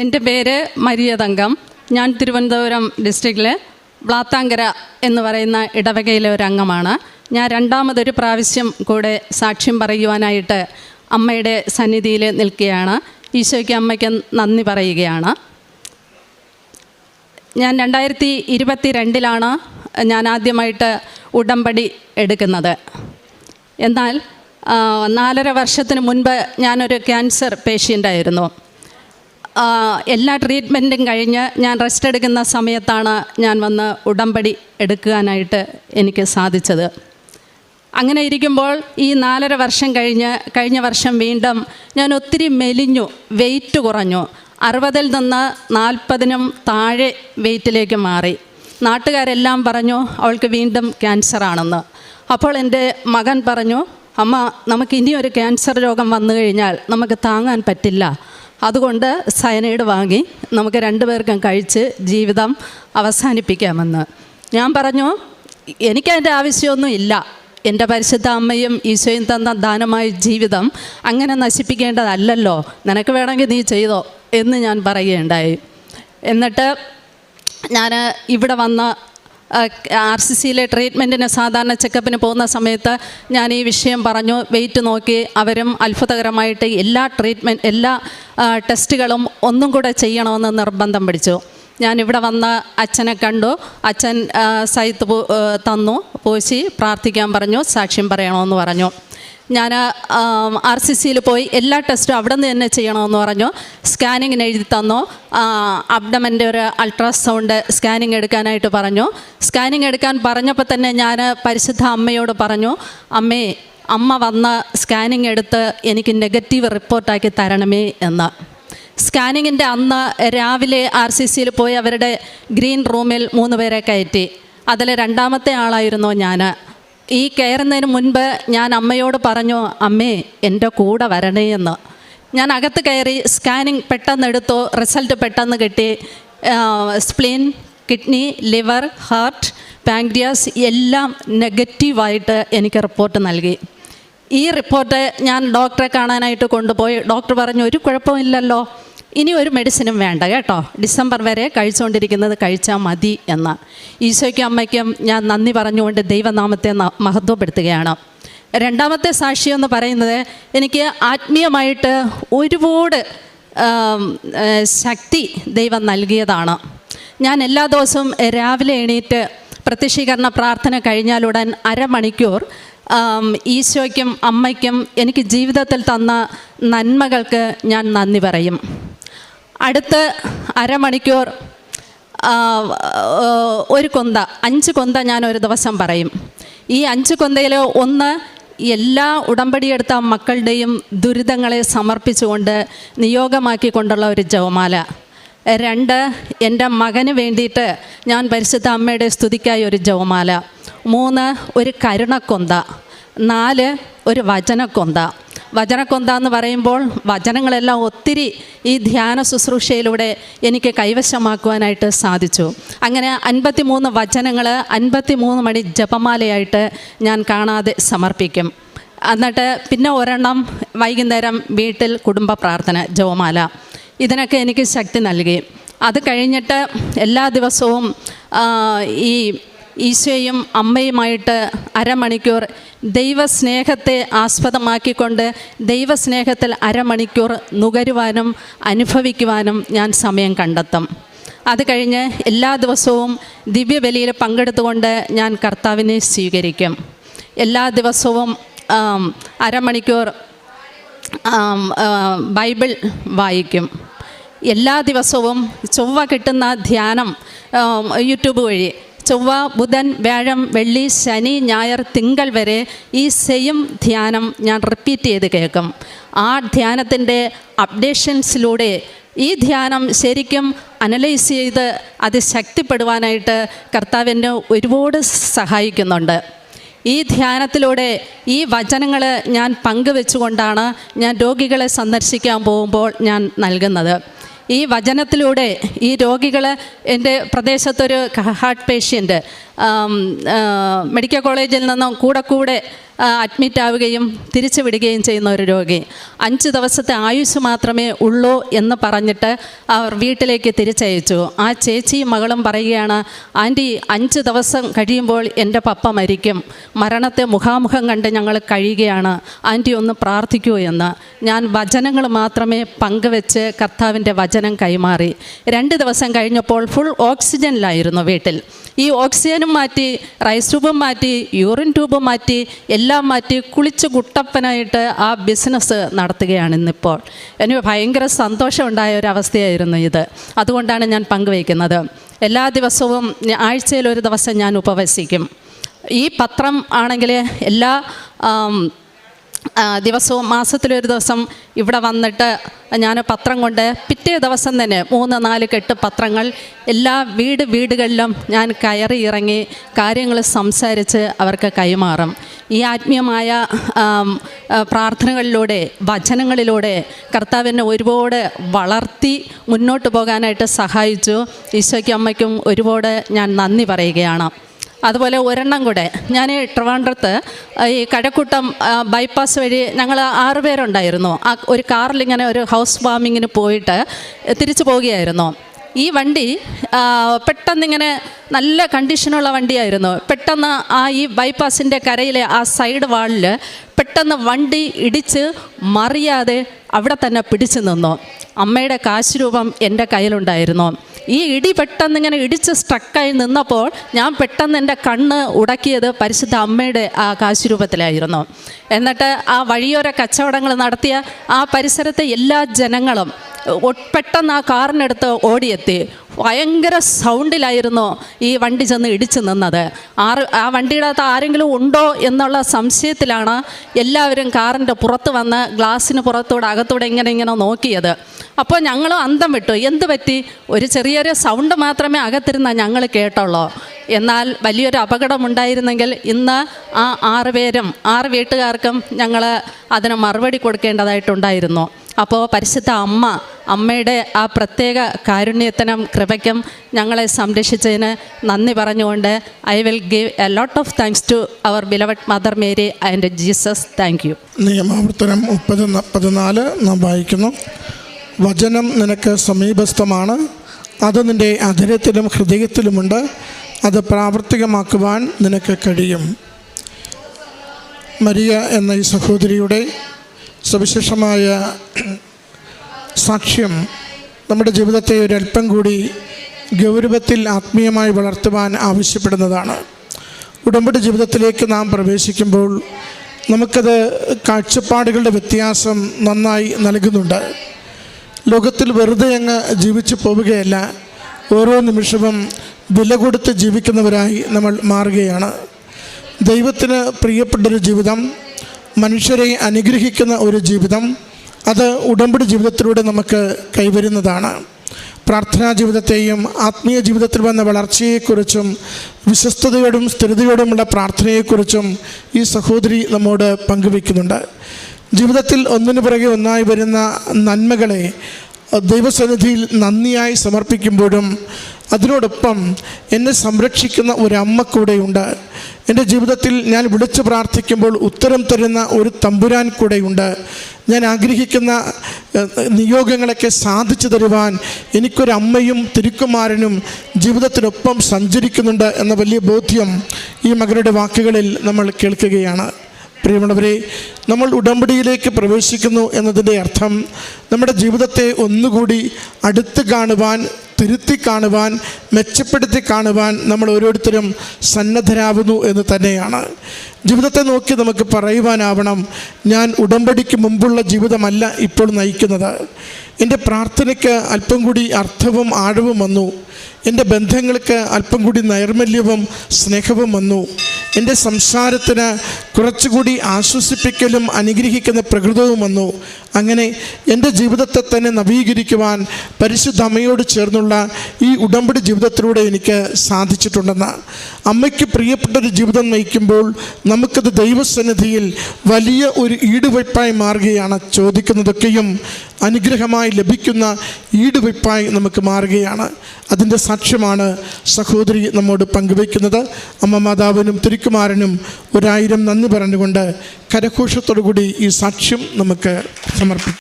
എൻ്റെ പേര് മരിയ തങ്കം. ഞാൻ തിരുവനന്തപുരം ഡിസ്ട്രിക്റ്റിലെ ബ്ലാത്താങ്കര എന്ന് പറയുന്ന ഇടവകയിലെ ഒരു അംഗമാണ്. ഞാൻ രണ്ടാമതൊരു പ്രാവശ്യം കൂടെ സാക്ഷ്യം പറയുവാനായിട്ട് അമ്മയുടെ സന്നിധിയിൽ നിൽക്കുകയാണ്. ഈശോയ്ക്ക് അമ്മയ്ക്ക് നന്ദി പറയുകയാണ്. ഞാൻ 2022 ഞാൻ ആദ്യമായിട്ട് ഉടമ്പടി എടുക്കുന്നത്. എന്നാൽ 4.5 വർഷത്തിന് മുൻപ് ഞാനൊരു ക്യാൻസർ പേഷ്യൻ്റായിരുന്നു. എല്ലാ ട്രീറ്റ്മെൻറ്റും കഴിഞ്ഞ് ഞാൻ റെസ്റ്റ് എടുക്കുന്ന സമയത്താണ് ഞാൻ വന്ന് ഉടമ്പടി എടുക്കാനായിട്ട് എനിക്ക് സാധിച്ചത്. അങ്ങനെ ഇരിക്കുമ്പോൾ ഈ 4.5 വർഷം കഴിഞ്ഞ വർഷം വീണ്ടും ഞാൻ ഒത്തിരി മെലിഞ്ഞു, വെയിറ്റ് കുറഞ്ഞു. 60-ൽ നിന്ന് 40-നും താഴെ വെയിറ്റിലേക്ക് മാറി. നാട്ടുകാരെല്ലാം പറഞ്ഞു അവൾക്ക് വീണ്ടും ക്യാൻസറാണെന്ന്. അപ്പോൾ എൻ്റെ മകൻ പറഞ്ഞു, അമ്മ, നമുക്ക് ഇനിയൊരു ക്യാൻസർ രോഗം വന്നു കഴിഞ്ഞാൽ നമുക്ക് താങ്ങാൻ പറ്റില്ല, അതുകൊണ്ട് സയനൈഡ് വാങ്ങി നമുക്ക് 2 പേർക്കും കഴിച്ച് ജീവിതം അവസാനിപ്പിക്കാമെന്ന്. ഞാൻ പറഞ്ഞു, എനിക്കതിൻ്റെ ആവശ്യമൊന്നും ഇല്ല. എൻ്റെ പരിശുദ്ധ അമ്മയും ഈശോയും തന്ന ദാനമായ ജീവിതം അങ്ങനെ നശിപ്പിക്കേണ്ടതല്ലല്ലോ, നിനക്ക് വേണമെങ്കിൽ നീ ചെയ്തോ എന്ന് ഞാൻ പറയുകയുണ്ടായി. എന്നിട്ട് ഞാൻ ഇവിടെ വന്ന RCCയിലെ ട്രീറ്റ്മെൻറ്റിന് സാധാരണ ചെക്കപ്പിന് പോകുന്ന സമയത്ത് ഞാൻ ഈ വിഷയം പറഞ്ഞു. വെയിറ്റ് നോക്കി അവരും അത്ഭുതകരമായിട്ട് എല്ലാ ടെസ്റ്റുകളും ഒന്നും കൂടെ ചെയ്യണമെന്ന് നിർബന്ധം പിടിച്ചു. ഞാനിവിടെ വന്ന് അച്ഛനെ കണ്ടു. അച്ഛൻ സൈത്ത് തന്നു, പൂശി പ്രാർത്ഥിക്കാൻ പറഞ്ഞു, സാക്ഷ്യം പറയണമെന്ന് പറഞ്ഞു. ഞാൻ RCCയിൽ പോയി എല്ലാ ടെസ്റ്റും അവിടെ നിന്ന് തന്നെ ചെയ്യണമെന്ന് പറഞ്ഞു. സ്കാനിങ്ങിന് എഴുതി തന്നു. അബ്ഡമൻ്റെ ഒരു അൾട്രാസൗണ്ട് സ്കാനിങ് എടുക്കാനായിട്ട് പറഞ്ഞു. സ്കാനിങ് എടുക്കാൻ പറഞ്ഞപ്പോൾ തന്നെ ഞാൻ പരിശുദ്ധ അമ്മയോട് പറഞ്ഞു, അമ്മേ, അമ്മ വന്ന് സ്കാനിങ് എടുത്ത് എനിക്ക് നെഗറ്റീവ് റിപ്പോർട്ടാക്കി തരണമേ എന്ന്. സ്കാനിങ്ങിൻ്റെ അന്ന് രാവിലെ RCCയിൽ പോയി അവരുടെ ഗ്രീൻ റൂമിൽ 3 പേരെ കയറ്റി. അതിൽ 2ാമത്തെ ആളായിരുന്നു ഞാൻ. ഈ കയറുന്നതിന് മുൻപ് ഞാൻ അമ്മയോട് പറഞ്ഞു, അമ്മേ, എൻ്റെ കൂടെ വരണേ എന്ന്. ഞാൻ അകത്ത് കയറി സ്കാനിങ് പെട്ടെന്ന് എടുത്തു. റിസൾട്ട് പെട്ടെന്ന് കിട്ടി. Spleen, kidney, liver, heart, pancreas എല്ലാം നെഗറ്റീവായിട്ട് എനിക്ക് റിപ്പോർട്ട് നൽകി. ഈ റിപ്പോർട്ട് ഞാൻ ഡോക്ടറെ കാണാനായിട്ട് കൊണ്ടുപോയി. ഡോക്ടർ പറഞ്ഞു, ഒരു കുഴപ്പമില്ലല്ലോ, ഇനി ഒരു മെഡിസിനും വേണ്ട കേട്ടോ, ഡിസംബർ വരെ കഴിച്ചുകൊണ്ടിരിക്കുന്നത് കഴിച്ചാൽ മതി എന്ന്. ഈശോയ്ക്കും അമ്മയ്ക്കും ഞാൻ നന്ദി പറഞ്ഞുകൊണ്ട് ദൈവനാമത്തെ മഹത്വപ്പെടുത്തുകയാണ്. 2ാമത്തെ സാക്ഷ്യം എന്ന് പറയുന്നത്, എനിക്ക് ആത്മീയമായിട്ട് ഒരുപാട് ശക്തി ദൈവം നൽകിയതാണ്. ഞാൻ എല്ലാ ദിവസവും രാവിലെ എണീറ്റ് പ്രത്യക്ഷീകരണ പ്രാർത്ഥന കഴിഞ്ഞാലുടൻ 1/2 മണിക്കൂർ ഈശോയ്ക്കും അമ്മയ്ക്കും എനിക്ക് ജീവിതത്തിൽ തന്ന നന്മകൾക്ക് ഞാൻ നന്ദി പറയും. അടുത്ത് 1/2 മണിക്കൂർ ഒരു കൊന്ത, 5 കൊന്ത ഞാൻ ഒരു ദിവസം പറയും. ഈ 5 കൊന്തയിൽ ഒന്ന്, എല്ലാ ഉടമ്പടിയെടുത്ത മക്കളുടെയും ദുരിതങ്ങളെ സമർപ്പിച്ചുകൊണ്ട് നിയോഗമാക്കിക്കൊണ്ടുള്ള ഒരു ജപമാല. 2, എൻ്റെ മകന് വേണ്ടിയിട്ട് ഞാൻ പരിശുദ്ധ അമ്മയുടെ സ്തുതിക്കായി ഒരു ജപമാല. 3, ഒരു കരുണക്കൊന്ത. 4, ഒരു വചനക്കൊന്ത. വചനക്കൊന്ത എന്ന് പറയുമ്പോൾ വചനങ്ങളെല്ലാം ഒത്തിരി ഈ ധ്യാന ശുശ്രൂഷയിലൂടെ എനിക്ക് കൈവശമാക്കുവാനായിട്ട് സാധിച്ചു. അങ്ങനെ 53 വചനങ്ങൾ 53 മണി ജപമാലയായിട്ട് ഞാൻ കാണാതെ സമർപ്പിക്കും. എന്നിട്ട് പിന്നെ ഒരെണ്ണം വൈകുന്നേരം വീട്ടിൽ കുടുംബ പ്രാർത്ഥന ജപമാല. ഇതിനൊക്കെ എനിക്ക് ശക്തി നൽകി. അത് കഴിഞ്ഞിട്ട് എല്ലാ ദിവസവും ഈ ഈശോയും അമ്മയുമായിട്ട് 1/2 മണിക്കൂർ ദൈവസ്നേഹത്തെ ആസ്പദമാക്കിക്കൊണ്ട് ദൈവസ്നേഹത്തിൽ 1/2 മണിക്കൂർ നുകരുവാനും അനുഭവിക്കുവാനും ഞാൻ സമയം കണ്ടെത്തും. അത് കഴിഞ്ഞ് എല്ലാ ദിവസവും ദിവ്യബലിയിൽ പങ്കെടുത്തുകൊണ്ട് ഞാൻ കർത്താവിനെ സ്വീകരിക്കും. എല്ലാ ദിവസവും 1/2 മണിക്കൂർ ബൈബിൾ വായിക്കും. എല്ലാ ദിവസവും ചൊവ്വ കിട്ടുന്ന ധ്യാനം യൂട്യൂബ് വഴി ചൊവ്വ, ബുധൻ, വ്യാഴം, വെള്ളി, ശനി, ഞായർ, തിങ്കൾ വരെ ഈ സെയിം ധ്യാനം ഞാൻ റിപ്പീറ്റ് ചെയ്ത് കേൾക്കും. ആ ധ്യാനത്തിൻ്റെ അപ്ഡേഷൻസിലൂടെ ഈ ധ്യാനം ശരിക്കും അനലൈസ് ചെയ്ത് അത് ശക്തിപ്പെടുവാനായിട്ട് കർത്താവിനെ ഒരുപാട് സഹായിക്കുന്നുണ്ട്. ഈ ധ്യാനത്തിലൂടെ ഈ വചനങ്ങൾ ഞാൻ പങ്കുവെച്ചുകൊണ്ടാണ് ഞാൻ രോഗികളെ സന്ദർശിക്കാൻ പോകുമ്പോൾ ഞാൻ നൽകുന്നത്. ഈ വചനത്തിലൂടെ ഈ രോഗികൾ, എൻ്റെ പ്രദേശത്തൊരു ഹാർട്ട് പേഷ്യൻ്റ് മെഡിക്കൽ കോളേജിൽ നിന്നും കൂടെ അഡ്മിറ്റ് ആവുകയും തിരിച്ചു വിടുകയും ചെയ്യുന്ന ഒരു രോഗി. 5 ദിവസത്തെ ആയുസ് മാത്രമേ ഉള്ളൂ എന്ന് പറഞ്ഞിട്ട് അവർ വീട്ടിലേക്ക് തിരിച്ചയച്ചു. ആ ചേച്ചിയും മകളും പറയുകയാണ്, ആൻറ്റി 5 ദിവസം കഴിയുമ്പോൾ എൻ്റെ പപ്പ മരിക്കും, മരണത്തെ മുഖാമുഖം കണ്ട് ഞങ്ങൾ കഴിയുകയാണ്, ആൻറ്റി ഒന്ന് പ്രാർത്ഥിക്കൂ എന്ന്. ഞാൻ വചനങ്ങൾ മാത്രമേ പങ്കുവെച്ച് കർത്താവിൻ്റെ വചനം കൈമാറി. 2 ദിവസം കഴിഞ്ഞപ്പോൾ ഫുൾ ഓക്സിജനിലായിരുന്നു വീട്ടിൽ. ഈ ഓക്സിജനും മാറ്റി, റൈസ് ട്യൂബും മാറ്റി, യൂറിൻ ട്യൂബും മാറ്റി, എല്ലാം മാറ്റി കുളിച്ച് കുട്ടപ്പനായിട്ട് ആ ബിസിനസ് നടത്തുകയാണ് ഇന്നിപ്പോൾ. എനിക്ക് ഭയങ്കര സന്തോഷമുണ്ടായ ഒരവസ്ഥയായിരുന്നു ഇത്. അതുകൊണ്ടാണ് ഞാൻ പങ്കുവയ്ക്കുന്നത്. എല്ലാ ദിവസവും ആഴ്ചയിൽ ഒരു ദിവസം ഞാൻ ഉപവസിക്കും. ഈ പത്രം ആണെങ്കിൽ എല്ലാ ദിവസവും മാസത്തിലൊരു ദിവസം ഇവിടെ വന്നിട്ട് ഞാൻ പത്രം കൊണ്ട് പിറ്റേ ദിവസം തന്നെ 3-4 കെട്ട് പത്രങ്ങൾ എല്ലാ വീടുകളിലും ഞാൻ കയറി ഇറങ്ങി കാര്യങ്ങൾ സംസാരിച്ച് അവർക്ക് കൈമാറും. ഈ ആത്മീയമായ പ്രാർത്ഥനകളിലൂടെ, വചനങ്ങളിലൂടെ കർത്താവിനെ ഒരുപാട് വളർത്തി മുന്നോട്ട് പോകാനായിട്ട് സഹായിച്ചു. ഈശോയ്ക്കും അമ്മയ്ക്കും ഒരുപാട് ഞാൻ നന്ദി പറയുകയാണ്. അതുപോലെ ഒരെണ്ണം കൂടെ, ഞാൻ ട്രിവാൻഡ്രത്ത് ഈ കഴക്കൂട്ടം ബൈപ്പാസ് വഴി ഞങ്ങൾ 6 പേരുണ്ടായിരുന്നു. ആ ഒരു കാറിലിങ്ങനെ ഒരു ഹൗസ് വാമിങ്ങിന് പോയിട്ട് തിരിച്ചു പോവുകയായിരുന്നു. ഈ വണ്ടി പെട്ടെന്നിങ്ങനെ നല്ല കണ്ടീഷനുള്ള വണ്ടിയായിരുന്നു. പെട്ടെന്ന് ഈ ബൈപ്പാസിൻ്റെ കരയിലെ ആ സൈഡ് വാളിൽ പെട്ടെന്ന് വണ്ടി ഇടിച്ച് മറിയാതെ അവിടെ തന്നെ പിടിച്ചു നിന്നു. അമ്മയുടെ കാശ് രൂപം എൻ്റെ കയ്യിലുണ്ടായിരുന്നു. ഈ ഇടി പെട്ടെന്നിങ്ങനെ ഇടിച്ച് സ്ട്രക്കായി നിന്നപ്പോൾ ഞാൻ പെട്ടെന്ന് എൻ്റെ കണ്ണ് ഉടക്കിയത് പരിശുദ്ധ അമ്മയുടെ ആ കാശ് രൂപത്തിലായിരുന്നു. എന്നിട്ട് ആ വഴിയോര കച്ചവടങ്ങൾ നടത്തിയ ആ പരിസരത്തെ എല്ലാ ജനങ്ങളും പെട്ടെന്ന് ആ കാറിനടുത്ത് ഓടിയെത്തി. ഭയങ്കര സൗണ്ടിലായിരുന്നു ഈ വണ്ടി ചെന്ന് ഇടിച്ചു നിന്നത്. ആ വണ്ടിയുടെ അകത്ത് ആരെങ്കിലും ഉണ്ടോ എന്നുള്ള സംശയത്തിലാണ് എല്ലാവരും കാറിൻ്റെ പുറത്ത് വന്ന് ഗ്ലാസ്സിന് പുറത്തൂടെ അകത്തൂടെ ഇങ്ങനെ നോക്കിയത്. അപ്പോൾ ഞങ്ങളും അന്തം വിട്ടു. എന്ത് പറ്റി? ഒരു ചെറിയൊരു സൗണ്ട് മാത്രമേ അകത്തിരുന്ന ഞങ്ങൾ കേട്ടുള്ളൂ. എന്നാൽ വലിയൊരു അപകടമുണ്ടായിരുന്നെങ്കിൽ ഇന്ന് ആ 6 പേരും 6 വീട്ടുകാർക്കും ഞങ്ങൾ അതിന് മറുപടി കൊടുക്കേണ്ടതായിട്ടുണ്ടായിരുന്നു. അപ്പോൾ പരിശുദ്ധ അമ്മയുടെ ആ പ്രത്യേക കാരുണ്യത്തിനും കൃപയ്ക്കും ഞങ്ങളെ സംരക്ഷിച്ചതിന് നന്ദി പറഞ്ഞുകൊണ്ട് I will give a lot of thanks to our beloved mother Mary and Jesus. Thank you. നിയമാവർത്തനം 30:14 നാം വായിക്കുന്നു. വചനം നിനക്ക് സമീപസ്ഥമാണ്, അത് നിൻ്റെ അധരത്തിലും ഹൃദയത്തിലുമുണ്ട്, അത് പ്രാവർത്തികമാക്കുവാൻ നിനക്ക് കഴിയും. മരിയ എന്ന ഈ സഹോദരിയുടെ സവിശേഷമായ സാക്ഷ്യം നമ്മുടെ ജീവിതത്തെ ഒരല്പം കൂടി ഗൗരവത്തിൽ ആത്മീയമായി വളർത്തുവാൻ ആവശ്യപ്പെടുന്നതാണ്. ഉടമ്പടി ജീവിതത്തിലേക്ക് നാം പ്രവേശിക്കുമ്പോൾ നമുക്കത് കാഴ്ചപ്പാടുകളുടെ വ്യത്യാസം നന്നായി നൽകുന്നുണ്ട്. ലോകത്തിൽ വെറുതെ അങ്ങ് ജീവിച്ചു പോവുകയല്ല, ഓരോ നിമിഷവും വില കൊടുത്ത് ജീവിക്കുന്നവരായി നമ്മൾ മാറുകയാണ്. ദൈവത്തിന് പ്രിയപ്പെട്ടൊരു ജീവിതം, മനുഷ്യരെ അനുഗ്രഹിക്കുന്ന ഒരു ജീവിതം, അത് ഉടമ്പടി ജീവിതത്തിലൂടെ നമുക്ക് കൈവരുന്നതാണ്. പ്രാർത്ഥനാ ജീവിതത്തെയും ആത്മീയ ജീവിതത്തിൽ വന്ന വളർച്ചയെക്കുറിച്ചും വിശ്വസ്തയോടും സ്ഥിരതയോടുമുള്ള പ്രാർത്ഥനയെക്കുറിച്ചും ഈ സഹോദരി നമ്മോട് പങ്കുവയ്ക്കുന്നുണ്ട്. ജീവിതത്തിൽ ഒന്നിനു പുറകെ ഒന്നായി വരുന്ന നന്മകളെ ദൈവസന്നിധിയിൽ നന്ദിയായി സമർപ്പിക്കുമ്പോഴും അതിനോടൊപ്പം എന്നെ സംരക്ഷിക്കുന്ന ഒരമ്മ കൂടെയുണ്ട്. എൻ്റെ ജീവിതത്തിൽ ഞാൻ വിളിച്ചു പ്രാർത്ഥിക്കുമ്പോൾ ഉത്തരം തരുന്ന ഒരു തമ്പുരാൻ കൂടെയുണ്ട്. ഞാൻ ആഗ്രഹിക്കുന്ന നിയോഗങ്ങളൊക്കെ സാധിച്ചു തരുവാൻ എനിക്കൊരമ്മയും തിരുക്കുമാരനും ജീവിതത്തിനൊപ്പം സഞ്ചരിക്കുന്നുണ്ട് എന്ന വലിയ ബോധ്യം ഈ മകനുടെ വാക്കുകളിൽ നമ്മൾ കേൾക്കുകയാണ്. പ്രിയമുള്ളവരെ, നമ്മൾ ഉടമ്പടിയിലേക്ക് പ്രവേശിക്കുന്നു എന്നതിൻ്റെ അർത്ഥം നമ്മുടെ ജീവിതത്തെ ഒന്നുകൂടി അടുത്ത് കാണുവാൻ, തിരുത്തി കാണുവാൻ, മെച്ചപ്പെടുത്തി കാണുവാൻ നമ്മൾ ഓരോരുത്തരും സന്നദ്ധരാകുന്നു എന്ന് തന്നെയാണ്. ജീവിതത്തെ നോക്കി നമുക്ക് പറയുവാനാവണം, ഞാൻ ഉടമ്പടിക്ക് മുമ്പുള്ള ജീവിതമല്ല ഇപ്പോൾ നയിക്കുന്നത്. എൻ്റെ പ്രാർത്ഥനയ്ക്ക് അല്പം കൂടി അർത്ഥവും ആഴവും വന്നു. എൻ്റെ ബന്ധങ്ങൾക്ക് അല്പം കൂടി നൈർമല്യവും സ്നേഹവും വന്നു. എൻ്റെ സംസാരത്തിന് കുറച്ചുകൂടി ആശ്വസിപ്പിക്കലും അനുഗ്രഹിക്കുന്ന പ്രകൃതവും വന്നു. അങ്ങനെ എൻ്റെ ജീവിതത്തെ തന്നെ നവീകരിക്കുവാൻ പരിശുദ്ധ അമ്മയോട് ചേർന്നുള്ള ഈ ഉടമ്പടി ജീവിതം ജീവിതത്തിലൂടെ എനിക്ക് സാധിച്ചിട്ടുണ്ടെന്ന്. അമ്മയ്ക്ക് പ്രിയപ്പെട്ടൊരു ജീവിതം നയിക്കുമ്പോൾ നമുക്കത് ദൈവസന്നിധിയിൽ വലിയ ഒരു ഈടുവയ്പായി മാറുകയാണ്. ചോദിക്കുന്നതൊക്കെയും അനുഗ്രഹമായി ലഭിക്കുന്ന ഈടുവയ്പായി നമുക്ക് മാറുകയാണ്. അതിൻ്റെ സാക്ഷ്യമാണ് സഹോദരി നമ്മോട് പങ്കുവയ്ക്കുന്നത്. അമ്മ മാതാവിനും തിരുക്കുമാരനും 1000 നന്ദി പറഞ്ഞുകൊണ്ട് കരഘോഷത്തോടു കൂടി ഈ സാക്ഷ്യം നമുക്ക് സമർപ്പിക്കാം.